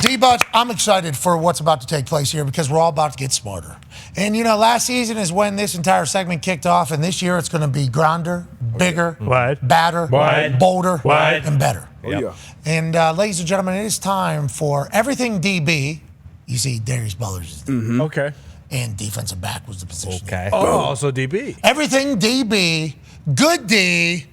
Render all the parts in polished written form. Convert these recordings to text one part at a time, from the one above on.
D-Bud, I'm excited for what's about to take place here because we're all about to get smarter. And, last season is when this entire segment kicked off, and this year it's going to be grander, bigger, badder, bolder, and better. Oh, yeah. And, ladies and gentlemen, it is time for Everything DB. You see, Darius Butler's is DB. Okay. And defensive back was the position. Okay. Oh, so DB. Everything DB, good D,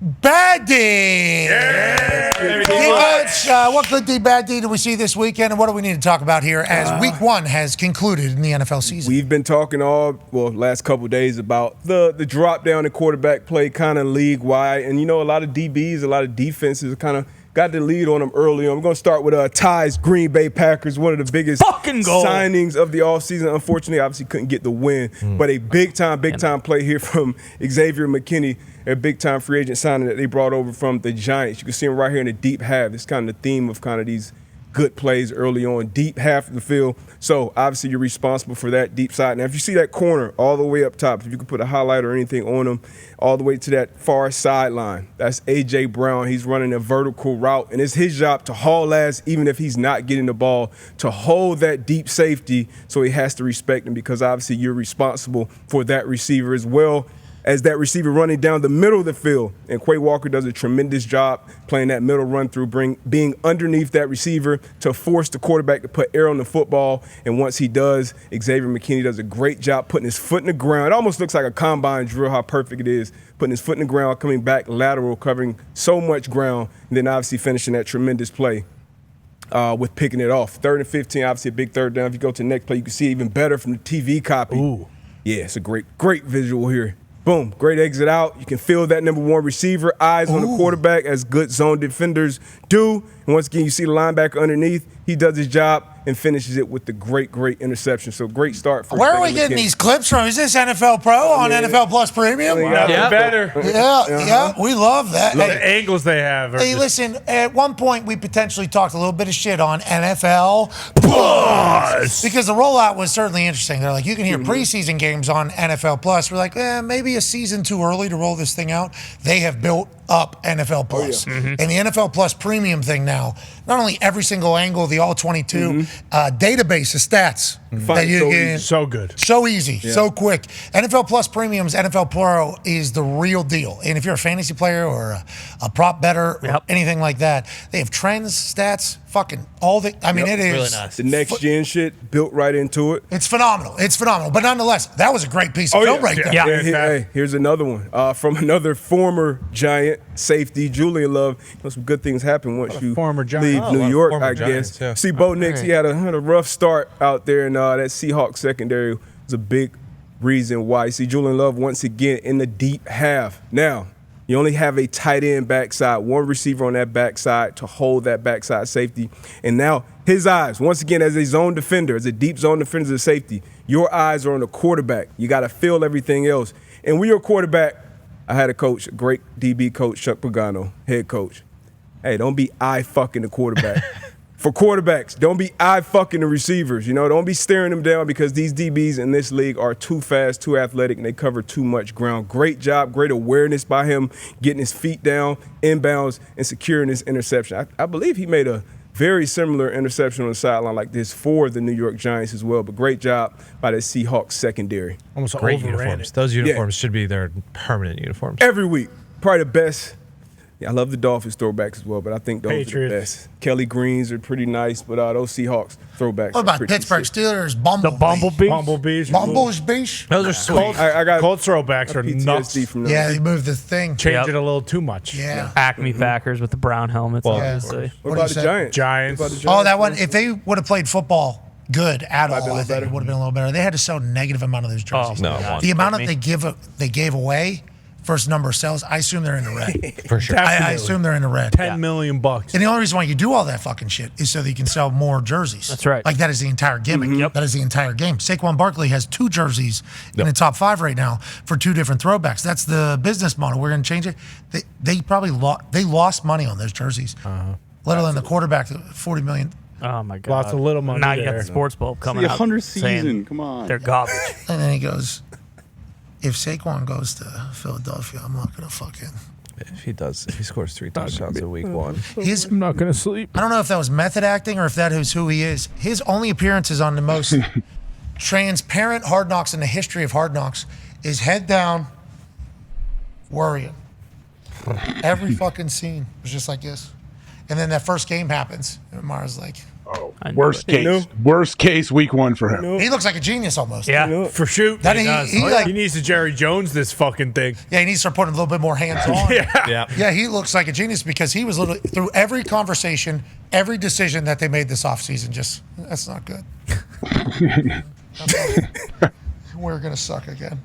bad D. Yeah. What good D, bad D do we see this weekend, and what do we need to talk about here as Week 1 has concluded in the NFL season? We've been talking last couple of days about the drop down in quarterback play kind of league-wide. And, a lot of DBs, a lot of defenses kind of got the lead on them early on. We're going to start with Ty's Green Bay Packers, one of the biggest signings of the offseason. Unfortunately, obviously couldn't get the win. But a big-time play here from Xavier McKinney, a big-time free agent signing that they brought over from the Giants. You can see him right here in the deep half. It's kind of the theme of kind of these good plays early on, deep half of the field. So, obviously, you're responsible for that deep side. Now, if you see that corner all the way up top, if you could put a highlight or anything on him, all the way to that far sideline, that's A.J. Brown. He's running a vertical route, and it's his job to haul ass even if he's not getting the ball, to hold that deep safety, so he has to respect him because, obviously, you're responsible for that receiver as well as that receiver running down the middle of the field. And Quay Walker does a tremendous job playing that middle run through, being underneath that receiver to force the quarterback to put air on the football. And once he does, Xavier McKinney does a great job putting his foot in the ground. It almost looks like a combine drill, how perfect it is, putting his foot in the ground, coming back lateral, covering so much ground, and then obviously finishing that tremendous play with picking it off. 3rd and 15, obviously a big third down. If you go to the next play, you can see it even better from the TV copy. Ooh. Yeah, it's a great visual here. Boom, great exit out. You can feel that number one receiver, eyes on the quarterback as good zone defenders do. And once again, you see the linebacker underneath. He does his job and finishes it with the great interception. So great start for Where are we getting these clips from? Is this NFL Pro on NFL Plus Premium? Yeah, better. Yeah, we love that. The angles they have. Hey, listen, at one point we potentially talked a little bit of shit on NFL Plus because the rollout was certainly interesting. They're like, you can hear preseason games on NFL Plus. We're like, maybe a season too early to roll this thing out. They have built up NFL Plus. And the NFL Plus Premium thing now, not only every single angle, the all 22 database of stats. That you can, so good. So easy, so quick. NFL Plus Premium's NFL Pro is the real deal. And if you're a fantasy player or a prop bettor or anything like that, they have trends, stats, fucking all the, it is. Really nice. The next gen shit built right into it. It's phenomenal. But nonetheless, that was a great piece of film right there. Hey, here's another one from another former Giant safety, Julian Love. Some good things happen once you leave New York, I guess. See, Bo Nix, he had a rough start out there, and that Seahawks secondary was a big reason why. You see Julian Love once again in the deep half. Now, you only have a tight end backside, one receiver on that backside to hold that backside safety. And now his eyes, once again, as a zone defender, as a deep zone defender, as a safety, your eyes are on the quarterback. You got to feel everything else. And when you're a quarterback, I had a coach, a great DB coach, Chuck Pagano, head coach. Hey, don't be eye-fucking the quarterback. For quarterbacks, don't be eye-fucking the receivers. Don't be staring them down because these DBs in this league are too fast, too athletic, and they cover too much ground. Great job, great awareness by him, getting his feet down, inbounds, and securing his interception. I believe he made a very similar interception on the sideline like this for the New York Giants as well, but great job by the Seahawks secondary. Almost great uniforms. Those uniforms should be their permanent uniforms. Every week, probably the best. Yeah, I love the Dolphins throwbacks as well, but I think those are the best. Kelly Greens are pretty nice, but those Seahawks throwbacks. What about Pittsburgh Steelers? The Bumblebees. Bumblebees. Those are sweet. I got Cold throwbacks are nuts. From those. Yeah, they moved the thing. Change it a little too much. Yeah. Acme Packers with the brown helmets. Obviously. What about the Giants? Giants. Oh, that one. If they would have played football good at all, I think it would have been a little better. They had to sell a negative amount of those jerseys. The amount they gave away versus number of sales, I assume they're in the red. For sure. I assume they're in the red. $10 million. And the only reason why you do all that fucking shit is so that you can sell more jerseys. That's right. Like, that is the entire gimmick. That is the entire game. Saquon Barkley has 2 jerseys in the top 5 right now for 2 different throwbacks. That's the business model. We're going to change it. They probably lost money on those jerseys. Let alone the quarterback, $40 million. Oh, my God. Lots of little money Now there. you got the sports bulb coming the out 100th saying season. Come on. they're garbage. And then he goes, if Saquon goes to Philadelphia, I'm not going to fucking If he scores 3 touchdowns in week 1. I'm not going to sleep. I don't know if that was method acting or if that is who he is. His only appearances on the most transparent Hard Knocks in the history of Hard Knocks is head down, worrying. Every fucking scene was just like this. And then that first game happens, and Mara's like, oh, worst case week 1 for him. He looks like a genius almost. Yeah, for shoot. That he does. does. He needs to Jerry Jones this fucking thing. Yeah, he needs to start putting a little bit more hands on. Yeah. He looks like a genius because he was literally through every conversation, every decision that they made this offseason. Just that's not good. We're gonna suck again.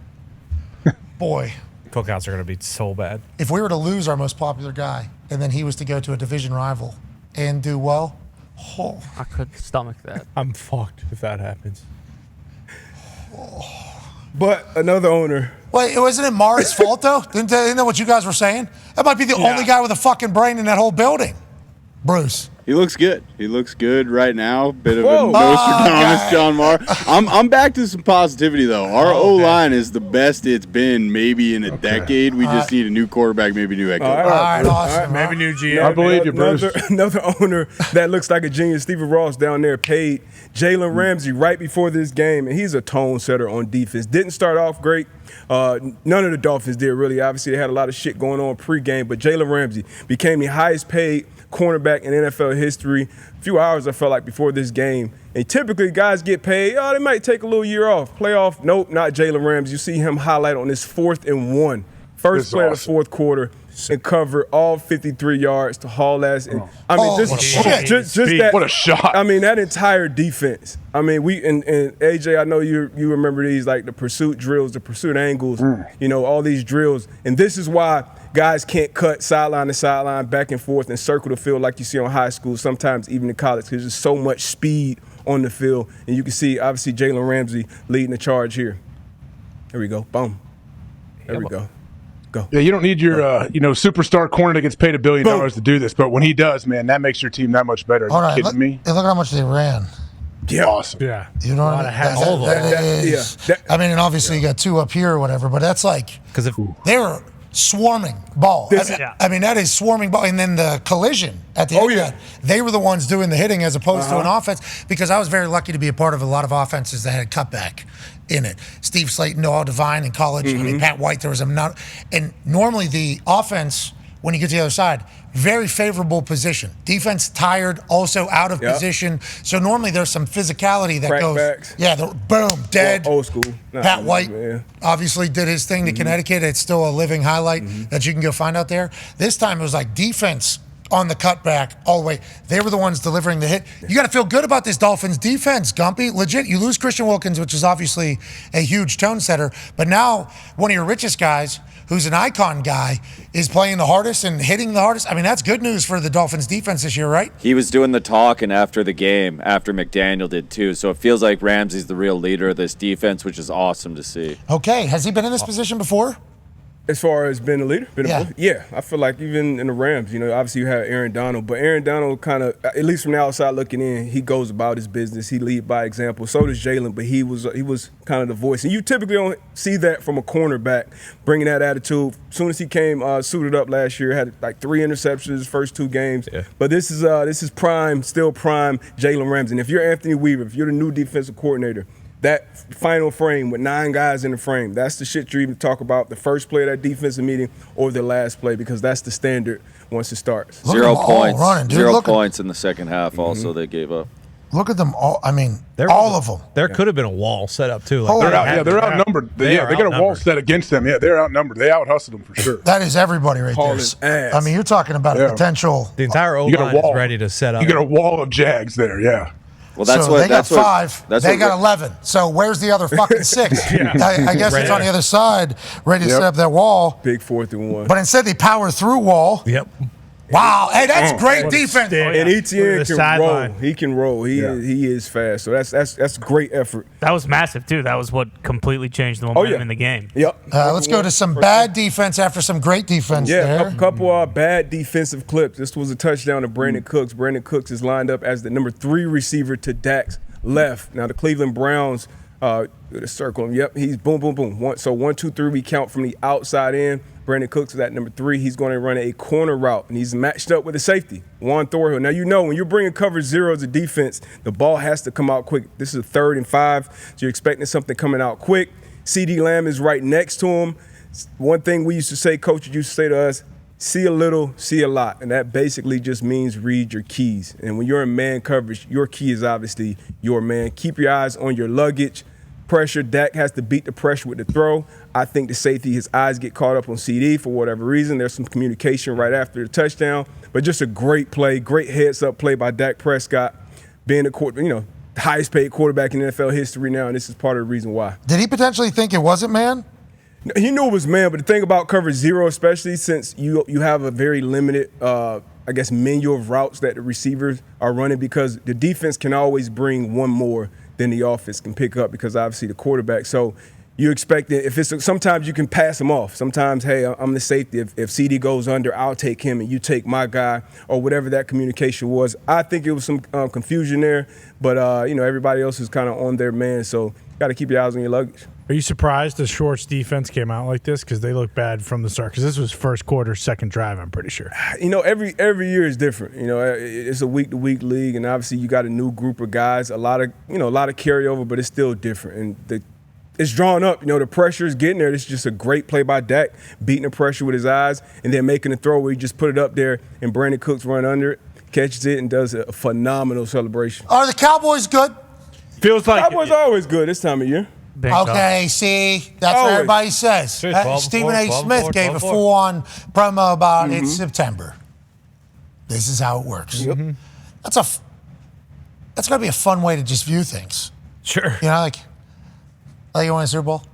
Boy. Cookouts are going to be so bad. If we were to lose our most popular guy and then he was to go to a division rival and do well, I couldn't stomach that. I'm fucked if that happens. But another owner. Wait, wasn't it Mara's fault though? Isn't that what you guys were saying? That might be the only guy with a fucking brain in that whole building. Bruce. He looks good. He looks good right now. Bit of a Nostradamus, John Mara. I'm back to some positivity though. Our O-line is the best it's been maybe in a decade. We just need a new quarterback, maybe a new head coach. All right, awesome. Maybe new GM. I believe you, Bruce. Another owner that looks like a genius, Stephen Ross down there, paid Jalen Ramsey right before this game, and he's a tone setter on defense. Didn't start off great. None of the Dolphins did really. Obviously, they had a lot of shit going on pregame, but Jalen Ramsey became the highest paid cornerback in NFL history. A few hours, I felt like, before this game. And typically, guys get paid. They might take a little year off. Playoff, nope, not Jalen Ramsey. You see him highlight on this 4th and 1. First play of the fourth quarter and cover all 53 yards to haul ass. And, just that. What a shot. I mean, that entire defense. I mean, and AJ, I know you remember these, like the pursuit drills, the pursuit angles, all these drills. And this is why guys can't cut sideline to sideline, back and forth, and circle the field like you see on high school, sometimes even in college, because there's so much speed on the field. And you can see, obviously, Jalen Ramsey leading the charge here. Here we go. Boom. There we go. Go. Yeah, you don't need your superstar corner that gets paid $1 billion to do this, but when he does, man, that makes your team that much better. Are you kidding me? Look how much they ran. Yeah. Awesome. Yeah. You know what I mean? I mean, and obviously you got 2 up here or whatever, but that's like Because if they were swarming ball. I mean, that is swarming ball. And then the collision at the end of that, they were the ones doing the hitting as opposed to an offense, because I was very lucky to be a part of a lot of offenses that had cutback in it. Steve Slayton, Noah Devine in college. I mean, Pat White, there was a and normally the offense, when you get to the other side, very favorable position. Defense tired, also out of position. So normally there's some physicality that goes. Backs. Yeah, boom, dead. Old school. Pat White obviously did his thing to Connecticut. It's still a living highlight that you can go find out there. This time it was like defense on the cutback all the way. They were the ones delivering the hit. You got to feel good about this Dolphins defense, Gumpy. Legit, you lose Christian Wilkins, which is obviously a huge tone setter. But now one of your richest guys, who's an icon guy, is playing the hardest and hitting the hardest. I mean, that's good news for the Dolphins defense this year, right? He was doing the talking after the game, after McDaniel did too. So it feels like Ramsey's the real leader of this defense, which is awesome to see. Okay. Has he been in this position before? As far as being a leader? I feel like even in the Rams, obviously you have Aaron Donald, but Aaron Donald kind of, at least from the outside looking in, he goes about his business. He lead by example. So does Jalen, but he was kind of the voice. And you typically don't see that from a cornerback, bringing that attitude. As soon as he came suited up last year, had like 3 interceptions his first 2 games. Yeah. But this is prime, still prime Jalen Ramsey. And if you're Anthony Weaver, if you're the new defensive coordinator, that final frame with 9 guys in the frame, that's the shit you even talk about, the first play of that defensive meeting or the last play, because that's the standard once it starts. 0 points. Zero points in the second half also they gave up. Look at them all. I mean, all of them. There could have been a wall set up, too. Like they're outnumbered. They got a wall set against them. Yeah, they're outnumbered. They out-hustled them for sure. That is everybody right there. I mean, you're talking about a potential. The entire O-line is ready to set up. You got a wall of Jags there, yeah. Well, that's they got 5. They got 11. So where's the other fucking 6? I guess it's on the other side, ready to set up that wall. Big 4th and 1. But instead they power through wall. Yep. Wow, hey, that's great defense. And ETN can roll. He can roll. He is fast. So that's great effort. That was massive too. That was what completely changed the momentum in the game. Yep. Let's go to some bad defense after some great defense. Yeah, a couple bad defensive clips. This was a touchdown to Brandon Cooks. Brandon Cooks is lined up as the number 3 receiver to Dak's left. Now the Cleveland Browns. The circle him. Yep, he's boom, boom, boom. 1, 2, 3. We count from the outside in. Brandon Cooks is at number 3. He's going to run a corner route, and he's matched up with a safety, Juan Thorhill. Now, when you're bringing coverage 0 as a defense, the ball has to come out quick. This is a 3rd and 5, so you're expecting something coming out quick. CeeDee Lamb is right next to him. One thing we used to say, coaches used to say to us, see a little, see a lot. And that basically just means read your keys. And when you're in man coverage, your key is obviously your man. Keep your eyes on your luggage. Pressure, Dak has to beat the pressure with the throw. I think the safety, his eyes get caught up on CD for whatever reason. There's some communication right after the touchdown. But just a great play, great heads-up play by Dak Prescott, being the highest paid quarterback in NFL history now, and this is part of the reason why. Did he potentially think it wasn't man? He knew it was man, but the thing about coverage 0, especially since you have a very limited, menu of routes that the receivers are running, because the defense can always bring one more than the offense can pick up, because obviously the quarterback. So you expect that sometimes you can pass him off. Sometimes, hey, I'm the safety. If CD goes under, I'll take him and you take my guy, or whatever that communication was. I think it was some confusion there, but everybody else is kind of on their man. So got to keep your eyes on your luggage. Are you surprised the Shorts defense came out like this? Because they look bad from the start. Because this was first quarter, second drive, I'm pretty sure. Every year is different. It's a week-to-week league, and obviously you got a new group of guys, a lot of carryover, but it's still different. And it's drawn up. The pressure is getting there. This is just a great play by Dak, beating the pressure with his eyes, and then making a throw where he just put it up there, and Brandon Cooks run under it, catches it, and does a phenomenal celebration. Are the Cowboys good? Feels like Cowboys are always good this time of year. Okay, see, that's what everybody says. Stephen A. Smith gave a full-on promo about it's September. This is how it works. Yep. That's going to be a fun way to just view things. Sure. Like you win a Super Bowl?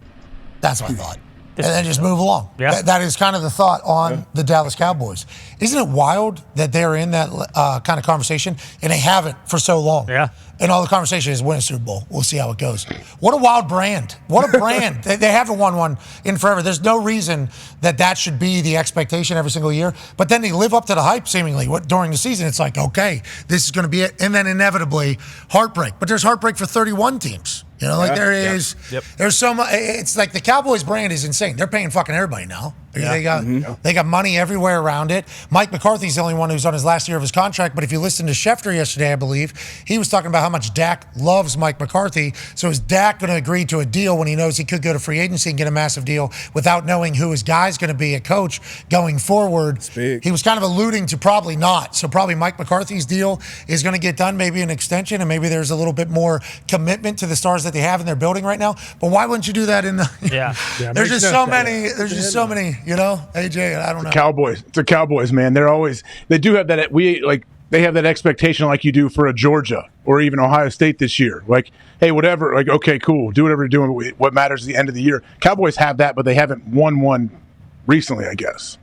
That's what I thought. And then just move along. Yeah. That is kind of the thought on the Dallas Cowboys. Isn't it wild that they're in that kind of conversation, and they haven't for so long? Yeah. And all the conversation is win a Super Bowl. We'll see how it goes. What a wild brand. What a brand. They haven't won one in forever. There's no reason that should be the expectation every single year. But then they live up to the hype seemingly. During the season, it's like, okay, this is going to be it. And then inevitably, heartbreak. But there's heartbreak for 31 teams. There is. Yep. There's so much. It's like the Cowboys brand is insane. They're paying fucking everybody now. Yeah. They got money everywhere around it. Mike McCarthy's the only one who's on his last year of his contract. But if you listen to Schefter yesterday, I believe, he was talking about how much Dak loves Mike McCarthy. So is Dak going to agree to a deal when he knows he could go to free agency and get a massive deal without knowing who his guy's going to be a coach going forward? He was kind of alluding to probably not. So probably Mike McCarthy's deal is going to get done, maybe an extension, and maybe there's a little bit more commitment to the stars that they have in their building right now. But why wouldn't you do that in the? There's just so many. There's just so many. AJ. I don't know. Cowboys. It's the Cowboys, man. They do have that. They have that expectation like you do for a Georgia or even Ohio State this year. Like, hey, whatever. Like, okay, cool. Do whatever you're doing. What matters is the end of the year. Cowboys have that, but they haven't won one recently, I guess.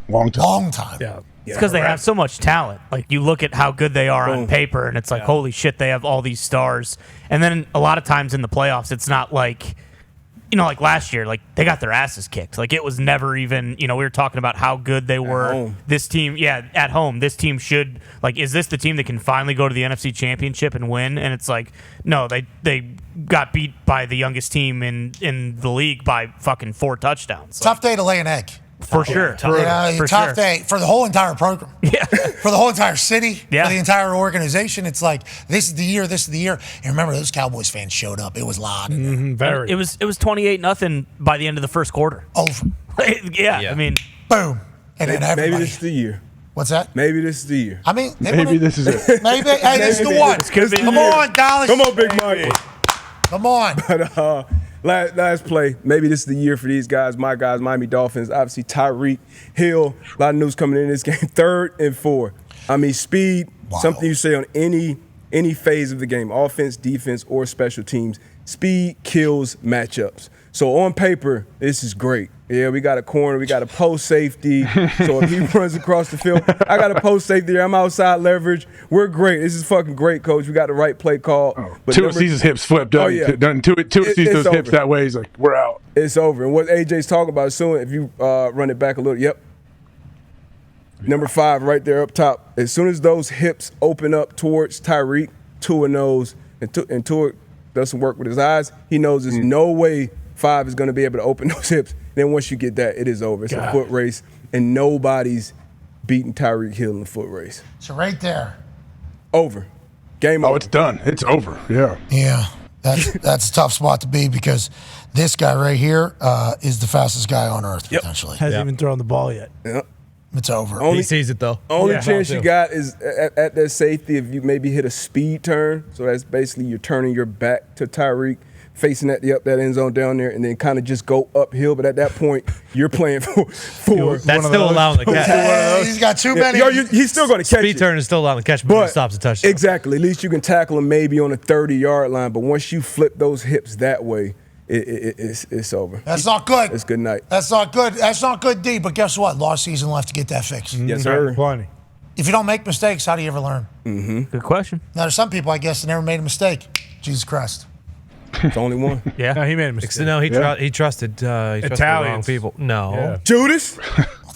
Long time. Yeah. It's because they have so much talent. Like, you look at how good they are on paper, and it's like, holy shit, they have all these stars. And then a lot of times in the playoffs, it's not like, like last year, like they got their asses kicked. Like it was never even, we were talking about how good they were. This team, at home, this team should, is this the team that can finally go to the NFC Championship and win? And it's like, no, they got beat by the youngest team in the league by fucking 4 touchdowns. Tough day to lay an egg. For sure. Tough day for the whole entire program. Yeah. For the whole entire city. Yeah. For the entire organization. It's like, this is the year. And remember, those Cowboys fans showed up. It was loud. Very. It was 28-000 by the end of the first quarter. Over. I mean. Boom. And then everybody. Maybe this is the year. What's that? Maybe this is the year. I mean. Maybe this is it. Maybe. Hey, this is the one. Come on, Dallas. Come on, Big Mike. Come on. But last play, maybe this is the year for these guys, my guys, Miami Dolphins. Obviously, Tyreek Hill, a lot of news coming in this game. 3rd and 4. I mean, speed, something you say on any phase of the game, offense, defense, or special teams. Speed kills matchups. So on paper, this is great. Yeah, we got a corner, we got a post safety. So if he runs across the field, I got a post safety there. I'm outside leverage. We're great. This is fucking great, coach. We got the right play call. But Tua sees his hips flipped up. Tua sees those hips that way. He's like, we're out. It's over. And what AJ's talking about soon, if you run it back a little, Number 5 right there up top. As soon as those hips open up towards Tyreek, Tua knows, and Tua does some work with his eyes. He knows there's no way 5 is going to be able to open those hips. Then once you get that, it is over. It's a foot race, and nobody's beating Tyreek Hill in the foot race. So right there. Over. Game over. Oh, it's done. It's over. Yeah. Yeah. That's a tough spot to be because this guy right here is the fastest guy on earth, potentially. Hasn't even thrown the ball yet. Yep. It's over. He sees it though. Only chance you got is at that safety if you maybe hit a speed turn. So that's basically you're turning your back to Tyreek, facing that end zone down there, and then kind of just go uphill. But at that point, you're playing for That's still allowing the catch. He's got too many. He's still going to catch Speed it. turn is still allowing the catch, but he stops the touchdown. Exactly. At least you can tackle him maybe on the 30-yard line. But once you flip those hips that way, it's over. That's not good. It's good night. That's not good. That's not good, D. But guess what? Lost season left to get that fixed. Yes, sir. Plenty. If you don't make mistakes, how do you ever learn? Good question. Now, there's some people, I guess, that never made a mistake. Jesus Christ. It's only one. Yeah. No, he made a mistake. No, he trusted the wrong Italians. people. No. Yeah. Judas?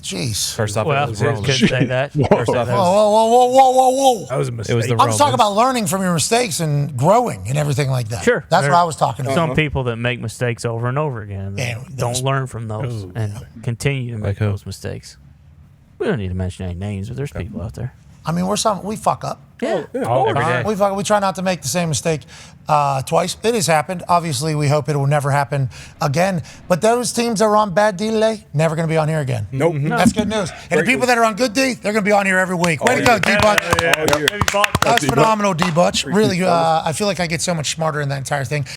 Jeez. First off, Well, it was could Romans. say that. First off, Whoa. That was a mistake. it was the I'm Romans. just talking about learning from your mistakes and growing and everything like that. Sure. That's what I was talking about. Some people that make mistakes over and over again Yeah, don't those- learn from those and continue to make Like who? those mistakes. We don't need to mention any names, but there's people out there. I mean, we fuck up. Yeah. All Every time. day. We try not to make the same mistake twice. It has happened. Obviously, we hope it will never happen again. But those teams that are on bad D today, never going to be on here again. Nope. That's good news. And the people that are on good D, they're going to be on here every week. Way to go, D-Butch. That's phenomenal, D-Butch. Really, I feel like I get so much smarter in that entire thing.